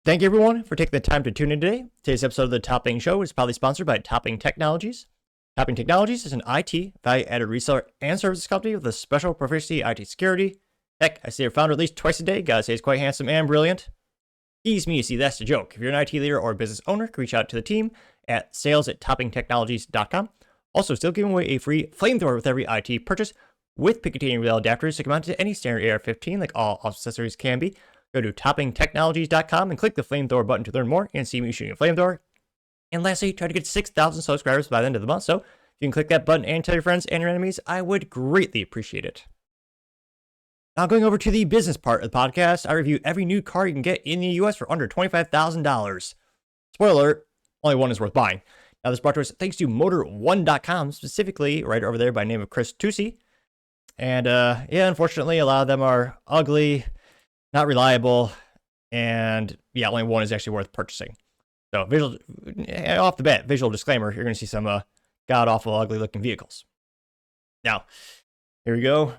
Thank you, everyone, for taking the time to tune in today. Today's episode of the Topping Show is proudly sponsored by Topping Technologies. Topping Technologies is an IT value-added reseller and services company with a special proficiency in IT security. Heck, I see their founder at least twice a day. Gotta say he's quite handsome and brilliant. Ease me, see, that's the joke. If you're an IT leader or a business owner, reach out to the team at sales@toppingtechnologies.com. Also, still giving away a free flamethrower with every IT purchase with Picatinny rail adapters to come out to any standard AR-15 like all accessories can be. Go to toppingtechnologies.com and click the flamethrower button to learn more and see me shooting a flamethrower. And lastly, try to get 6,000 subscribers by the end of the month. So if you can click that button and tell your friends and your enemies, I would greatly appreciate it. Now going over to the business part of the podcast, I review every new car you can get in the US for under $25,000. Spoiler alert, only one is worth buying. Now this brought to us thanks to Motor1.com, specifically right over there by the name of Chris Tucci. And unfortunately, a lot of them are ugly, not reliable, and only one is actually worth purchasing. So off the bat, visual disclaimer, you're going to see some god-awful, ugly-looking vehicles. Now, here we go.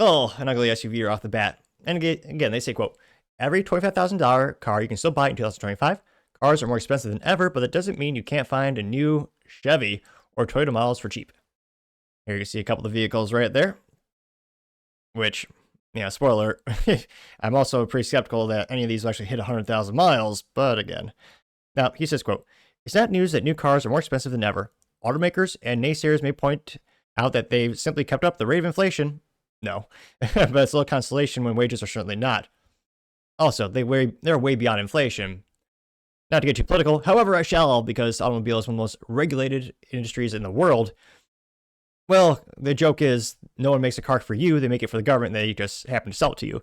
Oh, an ugly SUV right off the bat. And again, they say, quote, every $25,000 car you can still buy in 2025. Cars are more expensive than ever, but that doesn't mean you can't find a new Chevy or Toyota models for cheap. Here you can see a couple of vehicles right there, which... spoiler, I'm also pretty skeptical that any of these will actually hit 100,000 miles, but again. Now, he says, quote, it's not news that new cars are more expensive than ever. Automakers and naysayers may point out that they've simply kept up the rate of inflation. No, but it's a little consolation when wages are certainly not. Also, they're way beyond inflation. Not to get too political, however, I shall, because automobile is one of the most regulated industries in the world. Well, the joke is no one makes a car for you. They make it for the government. And they just happen to sell it to you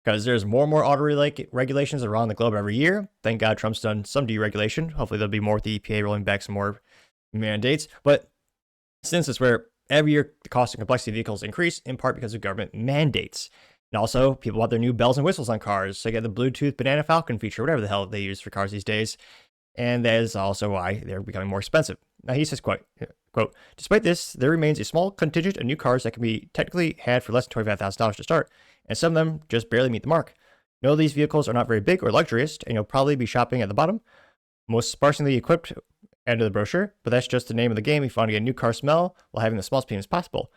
because there's more and more auto regulations around the globe every year. Thank God Trump's done some deregulation. Hopefully there'll be more with the EPA rolling back some more mandates. But since it's where every year the cost and complexity of vehicles increase in part because of government mandates. And also people want their new bells and whistles on cars. So they get the Bluetooth Banana Falcon feature, whatever the hell they use for cars these days. And that is also why they're becoming more expensive. Now he says, quote, despite this, there remains a small contingent of new cars that can be technically had for less than $25,000 to start, and some of them just barely meet the mark. No, these vehicles are not very big or luxurious, and you'll probably be shopping at the bottom, most sparsely equipped end of the brochure, but that's just the name of the game if you want to get a new car smell while having the smallest payments possible.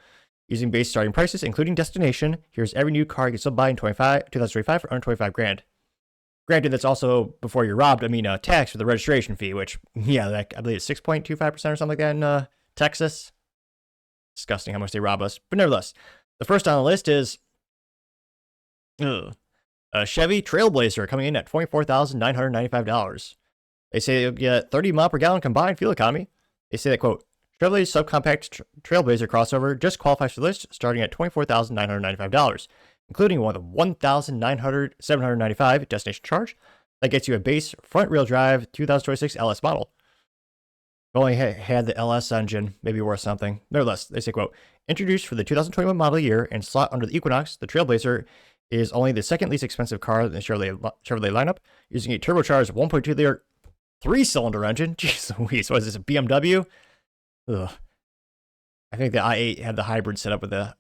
Using base starting prices, including destination, here's every new car you can still buy in 2025 for under 25 grand. Granted, that's also before you're robbed. Tax for the registration fee, which, I believe it's 6.25% or something like that in Texas. Disgusting how much they rob us. But nevertheless, the first on the list is a Chevy Trailblazer coming in at $24,995. They say you'll get 30 mile per gallon combined fuel economy. They say that, quote, Chevrolet's subcompact Trailblazer crossover just qualifies for the list, starting at $24,995. Including one of the $1,795 destination charge that gets you a base front-wheel drive 2026 LS model. If only had the LS engine, maybe worth something. Nevertheless, they say, quote, introduced for the 2021 model year and slot under the Equinox, the Trailblazer is only the second least expensive car in the Chevrolet lineup, using a turbocharged 1.2-liter 3-cylinder engine. Jeez Louise, what is this, a BMW? Ugh. I think the i8 had the hybrid set up with the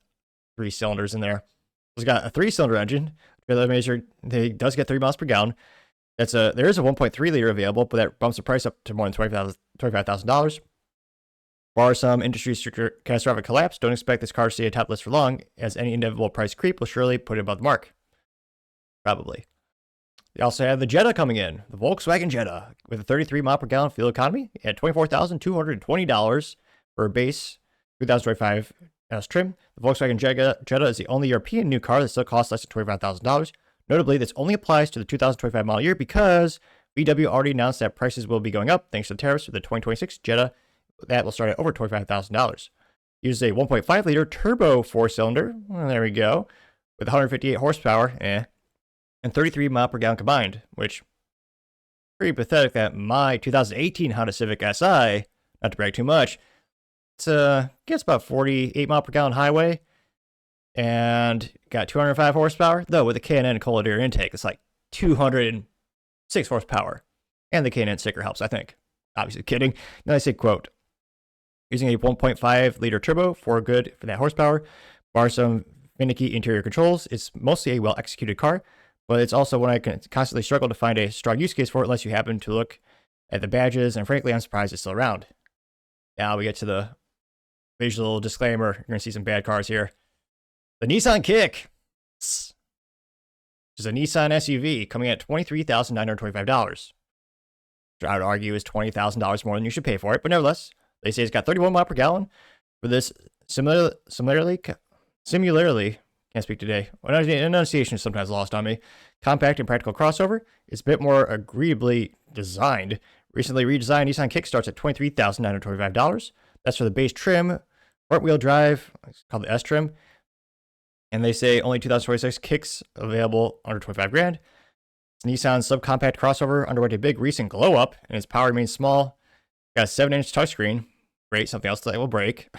3 cylinders in there. It's got a 3-cylinder engine. It does get 3 miles per gallon. There is a 1.3 liter available, but that bumps the price up to more than $25,000. Bar some industry catastrophic collapse, don't expect this car to stay atop list for long, as any inevitable price creep will surely put it above the mark. Probably. They also have the Jetta coming in, the Volkswagen Jetta, with a 33 mile per gallon fuel economy at $24,220 for a base 2025 as trim. The Volkswagen Jetta is the only European new car that still costs less than $25,000. Notably, this only applies to the 2025 model year because VW already announced that prices will be going up thanks to the tariffs for the 2026 Jetta. That will start at over $25,000. Uses a 1.5-liter turbo 4-cylinder. Well, there we go. With 158 horsepower, and 33 mile per gallon combined, which pretty pathetic that my 2018 Honda Civic Si, not to brag too much, gets about 48 mile per gallon highway and got 205 horsepower. Though with the K&N cold air intake, it's like 206 horsepower. And the K&N sticker helps, I think. Obviously kidding. Then I say, quote, using a 1.5 liter turbo for good for that horsepower, bar some finicky interior controls, it's mostly a well executed car. but it's also one I can constantly struggle to find a strong use case for unless you happen to look at the badges, and frankly, I'm surprised it's still around. Now we get to the visual disclaimer. You're going to see some bad cars here. The Nissan Kick, which is a Nissan SUV coming at $23,925. Which I would argue is $20,000 more than you should pay for it, but nevertheless, they say it's got 31 miles per gallon. For this similarly, can't speak today. Enunciation is sometimes lost on me. Compact and practical crossover. It's a bit more agreeably designed. Recently redesigned Nissan Kick starts at $23,925. That's for the base trim, front wheel drive. It's called the S trim. And they say only 2026 Kicks available under 25 grand. It's Nissan's subcompact crossover underwent a big recent glow up, and its power remains small. Got a 7-inch touchscreen. Great, something else that will break.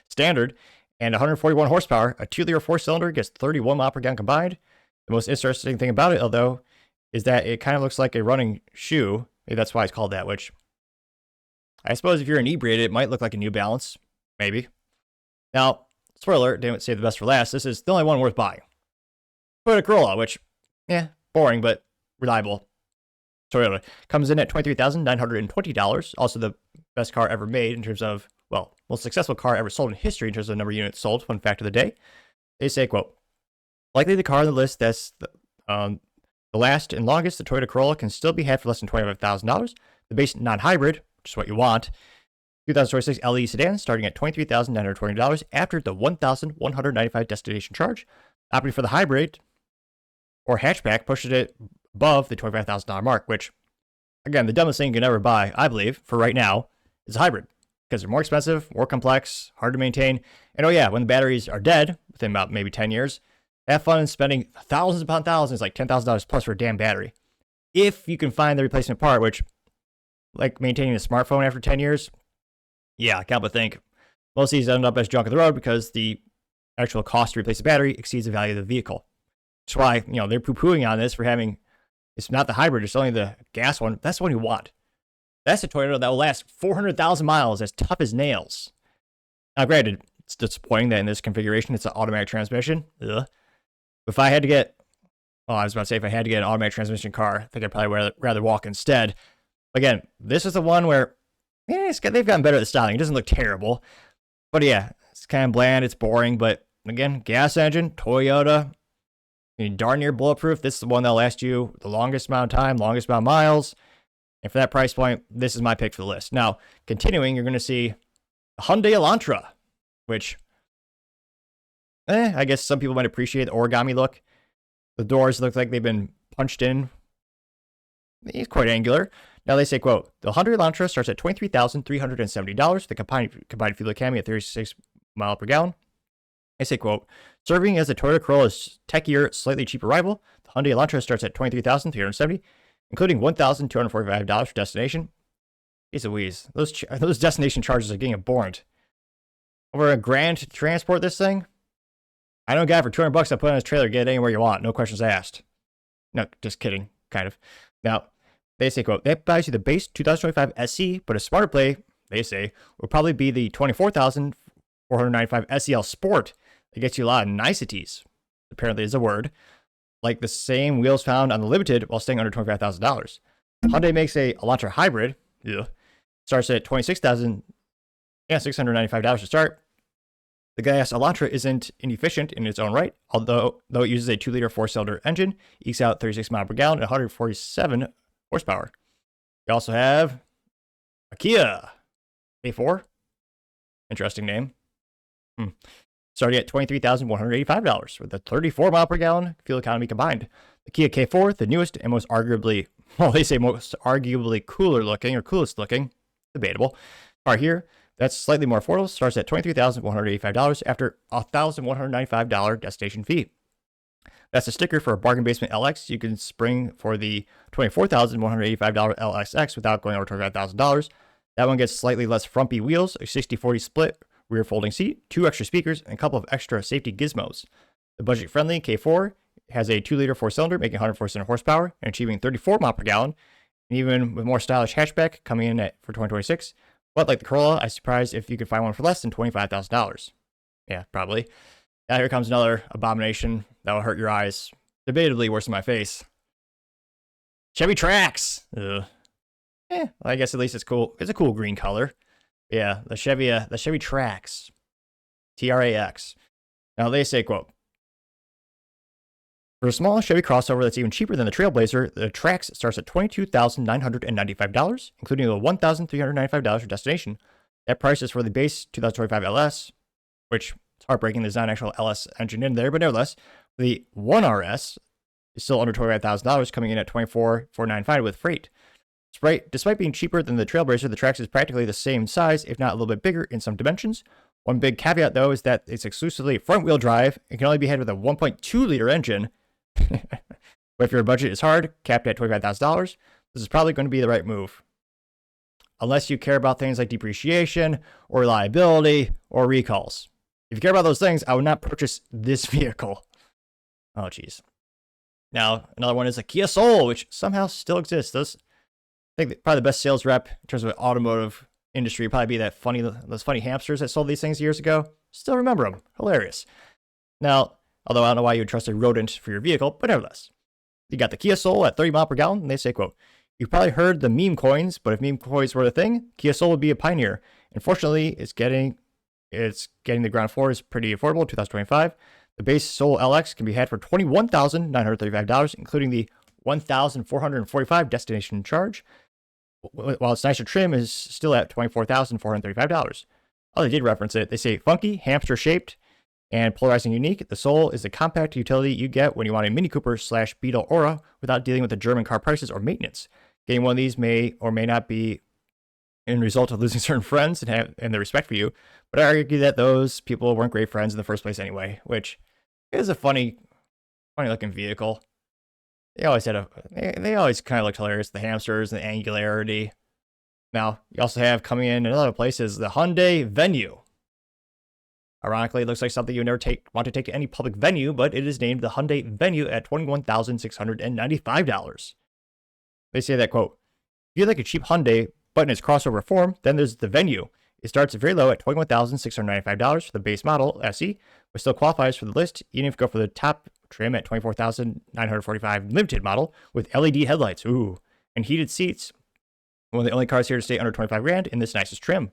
Standard. And 141 horsepower. A 2-liter 4-cylinder gets 31 miles per gallon combined. The most interesting thing about it, although, is that it kind of looks like a running shoe. Maybe that's why it's called that, which I suppose if you're inebriated, it might look like a New Balance. Maybe. Now, spoiler alert, didn't save the best for last. This is the only one worth buying. Toyota Corolla, which, boring, but reliable. Toyota comes in at $23,920. Also the best car ever made in terms of, well, most successful car ever sold in history in terms of the number of units sold. Fun fact of the day. They say, quote, likely the car on the list that's the last and longest, the Toyota Corolla can still be had for less than $25,000. The base non-hybrid, which is what you want, 2026 LE sedan starting at $23,920 after the $1,195 destination charge. Opting for the hybrid or hatchback pushes it above the $25,000 mark, which, again, the dumbest thing you can ever buy, I believe, for right now, is a hybrid. Because they're more expensive, more complex, hard to maintain. And oh yeah, when the batteries are dead, within about maybe 10 years, have fun spending thousands upon thousands, like $10,000 plus for a damn battery. If you can find the replacement part, which, like maintaining a smartphone after 10 years, yeah, I can't but think. Most of these end up as junk on the road because the actual cost to replace the battery exceeds the value of the vehicle. That's why, they're poo-pooing on this for having, it's not the hybrid, it's only the gas one. That's the one you want. That's a Toyota that will last 400,000 miles as tough as nails. Now, granted, it's disappointing that in this configuration, it's an automatic transmission. Ugh. If I had to get, I was about to say if I had to get an automatic transmission car, I think I'd probably rather walk instead. Again, this is the one where, they've gotten better at the styling. It doesn't look terrible. But yeah, it's kind of bland, it's boring, but again, gas engine, Toyota, darn near bulletproof. This is the one that'll last you the longest amount of time, longest amount of miles. And for that price point, this is my pick for the list. Now, continuing, you're going to see Hyundai Elantra, which, I guess some people might appreciate the origami look. The doors look like they've been punched in. It's quite angular. Now they say, quote, the Hyundai Elantra starts at $23,370. The combined fuel economy at 36 miles per gallon. They say, quote, serving as the Toyota Corolla's techier, slightly cheaper rival, the Hyundai Elantra starts at $23,370. Including $1,245 for destination. Jeez Louise, those destination charges are getting abhorrent. Over $1,000 to transport this thing? I know a guy for $200 I put on his trailer, get it anywhere you want, no questions asked. No, just kidding, kind of. Now, they say, quote, that buys you the base 2025 SE, but a smarter play, they say, will probably be the $24,495 SEL Sport that gets you a lot of niceties. Apparently is a word. Like the same wheels found on the Limited while staying under $25,000. Hyundai makes a Elantra hybrid. Starts at $26,695 to start. The gas Elantra isn't inefficient in its own right, although it uses a 2-liter 4-cylinder engine, ekes out 36 miles per gallon and 147 horsepower. We also have a Kia K4. Interesting name. Starting at $23,185 with a 34 mile per gallon fuel economy combined. The Kia K4, the newest and most arguably cooler looking or coolest looking, debatable, car here. That's slightly more affordable. Starts at $23,185 after a $1,195 destination fee. That's a sticker for a bargain basement LX. You can spring for the $24,185 LXX without going over $25,000. That one gets slightly less frumpy wheels, a 60-40 split, rear folding seat, 2 extra speakers, and a couple of extra safety gizmos. The budget-friendly K4 has a 2-liter 4-cylinder, making 147 horsepower and achieving 34 miles per gallon, and even with more stylish hatchback coming in for 2026. But like the Corolla, I'm surprised if you could find one for less than $25,000. Yeah, probably. Now here comes another abomination that will hurt your eyes. Debatably worse than my face. Chevy Trax. Ugh. Well, I guess at least it's cool. It's a cool green color. Yeah, the Chevy Trax. TRAX. Now they say, quote, for a small Chevy crossover that's even cheaper than the Trailblazer, the Trax starts at $22,995, including a $1,395 for destination. That price is for the base 2025 LS, which is heartbreaking. There's not an actual LS engine in there, but nevertheless, the 1RS is still under $25,000, coming in at $24,495 with freight. Despite being cheaper than the Trailblazer, the Trax is practically the same size, if not a little bit bigger in some dimensions. One big caveat, though, is that it's exclusively front-wheel drive. It can only be had with a 1.2-liter engine. But if your budget is hard, capped at $25,000, this is probably going to be the right move. Unless you care about things like depreciation, or reliability, or recalls. If you care about those things, I would not purchase this vehicle. Oh, jeez. Now, another one is a Kia Soul, which somehow still exists. I think probably the best sales rep in terms of automotive industry would probably be those funny hamsters that sold these things years ago. Still remember them. Hilarious. Now, although I don't know why you would trust a rodent for your vehicle, but nevertheless. You got the Kia Soul at 30 miles per gallon, and they say, quote, you've probably heard the meme coins, but if meme coins were a thing, Kia Soul would be a pioneer. Unfortunately, it's getting the ground floor is pretty affordable, 2025. The base Soul LX can be had for $21,935, including the $1,445 destination charge, while its nicer trim is still at $24,435. Oh, they did reference it. They say funky, hamster-shaped, and polarizing unique. The Soul is the compact utility you get when you want a Mini Cooper / Beetle Aura without dealing with the German car prices or maintenance. Getting one of these may or may not be in result of losing certain friends and their respect for you, but I argue that those people weren't great friends in the first place anyway, which is a funny looking vehicle. They always kind of looked hilarious, the hamsters and the angularity. Now, you also have coming in other places the Hyundai Venue. Ironically, it looks like something you would never want to take to any public venue, but it is named the Hyundai Venue at $21,695. They say that, quote, if you like a cheap Hyundai, but in its crossover form, then there's the Venue. It starts very low at $21,695 for the base model, SE, but still qualifies for the list, even if you go for the top trim at $24,945 limited model with LED headlights, and heated seats. One of the only cars here to stay under $25,000 in this nicest trim.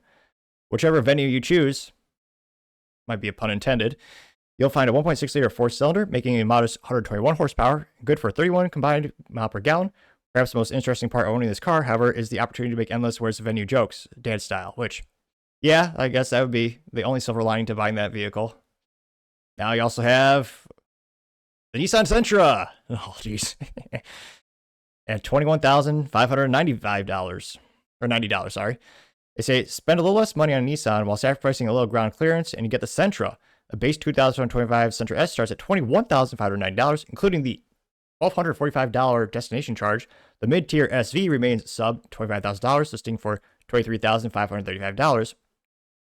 Whichever Venue you choose, might be a pun intended, you'll find a 1.6-liter four-cylinder, making a modest 121 horsepower, good for 31 combined mile per gallon. Perhaps the most interesting part of owning this car, however, is the opportunity to make endless Where's the Venue jokes, dad style, which, yeah, I guess that would be the only silver lining to buying that vehicle. Now you also have the Nissan Sentra. Oh, jeez. At $21,595, or $90, sorry. They say spend a little less money on Nissan while sacrificing a little ground clearance, and you get the Sentra. A base 2025 Sentra S starts at $21,590, including the $1,245 destination charge. The mid-tier SV remains sub $25,000, listing for $23,535.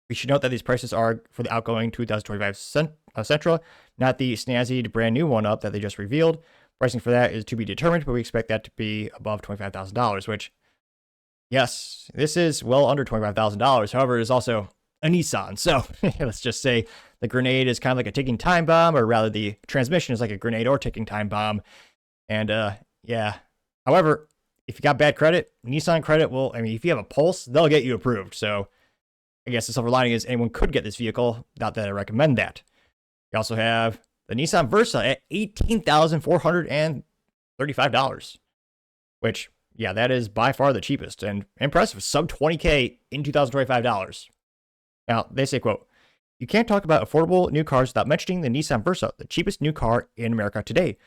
We should note that these prices are for the outgoing 2025 Sentra, not the snazzy brand new one up that they just revealed. Pricing for that is to be determined, but we expect that to be above $25,000, which, yes, this is well under $25,000. However, it is also a Nissan. So let's just say the grenade is kind of like a ticking time bomb, or rather the transmission is like a grenade or ticking time bomb. And yeah. However, if you got bad credit, Nissan credit will, if you have a Pulse, they'll get you approved. So I guess the silver lining is anyone could get this vehicle, not that I recommend that. You also have the Nissan Versa at $18,435, which, yeah, that is by far the cheapest and impressive, sub $20K in $2025. Now, they say, quote, you can't talk about affordable new cars without mentioning the Nissan Versa, the cheapest new car in America today.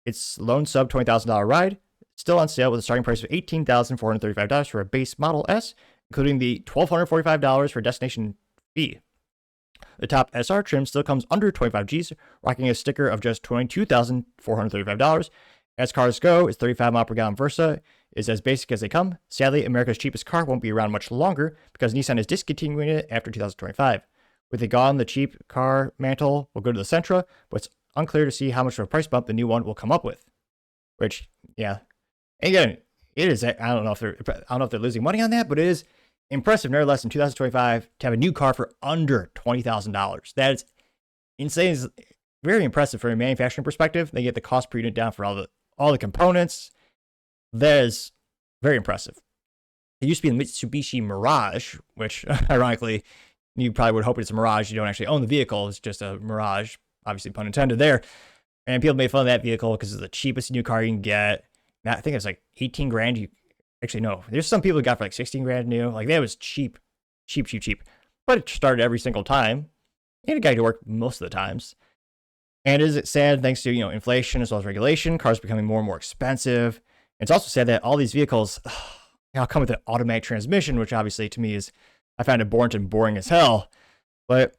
Its lone sub $20,000 ride, still on sale with a starting price of $18,435 for a base Model S, including the $1,245 for destination fee. The top SR trim still comes under 25 Gs, rocking a sticker of just $22,435. As cars go, its 35 mile per gallon Versa is as basic as they come. Sadly, America's cheapest car won't be around much longer because Nissan is discontinuing it after 2025. With it gone, the cheap car mantle will go to the Sentra, but it's unclear to see how much of a price bump the new one will come up with. Which, yeah, again, it is. I don't know if they're losing money on that, but it is impressive, nevertheless, in 2025 to have a new car for under $20,000. That is insane. very impressive from a manufacturing perspective. They get the cost per unit down for all the components. That is very impressive. It used to be the Mitsubishi Mirage, which ironically, you probably would hope it's a Mirage. You don't actually own the vehicle. It's just a Mirage, obviously pun intended there. And people made fun of that vehicle because it's the cheapest new car you can get. I think it's like 18 grand. Actually, no. There's some people who got for like 16 grand new. Like, that was cheap. But it started every single time. And it got to work most of the times. And is it sad, thanks to, inflation as well as regulation, cars becoming more and more expensive. It's also sad that all these vehicles come with an automatic transmission, which obviously to me I find it boring as hell. But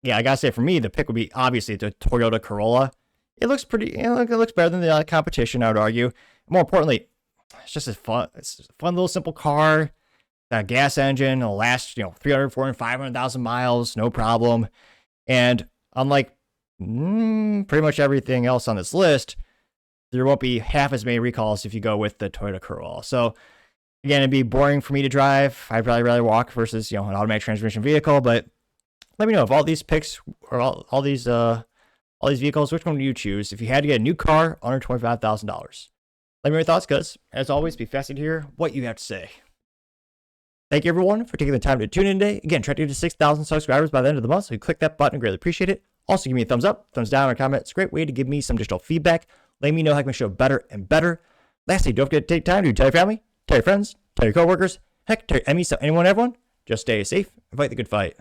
yeah, I gotta say, for me, the pick would be obviously the Toyota Corolla. It looks pretty, it looks better than the competition, I would argue. More importantly, it's a fun little simple car. That gas engine will last, 300, 400, 500,000 miles, no problem. And unlike pretty much everything else on this list, there won't be half as many recalls if you go with the Toyota Corolla. So again, it'd be boring for me to drive. I'd probably rather walk versus, an automatic transmission vehicle. But let me know if all these picks or all these vehicles, which one do you choose if you had to get a new car under $25,000? Let me know your thoughts, because as always, be fascinated to hear what you have to say. Thank you, everyone, for taking the time to tune in today. Again, try to get to 6,000 subscribers by the end of the month, so you click that button. I greatly appreciate it. Also, give me a thumbs up, thumbs down, or a comment. It's a great way to give me some additional feedback. Let me know how I can show better and better. Lastly, don't forget to take time to tell your family, tell your friends, tell your coworkers, heck, tell your enemies, tell anyone, everyone. Just stay safe and fight the good fight.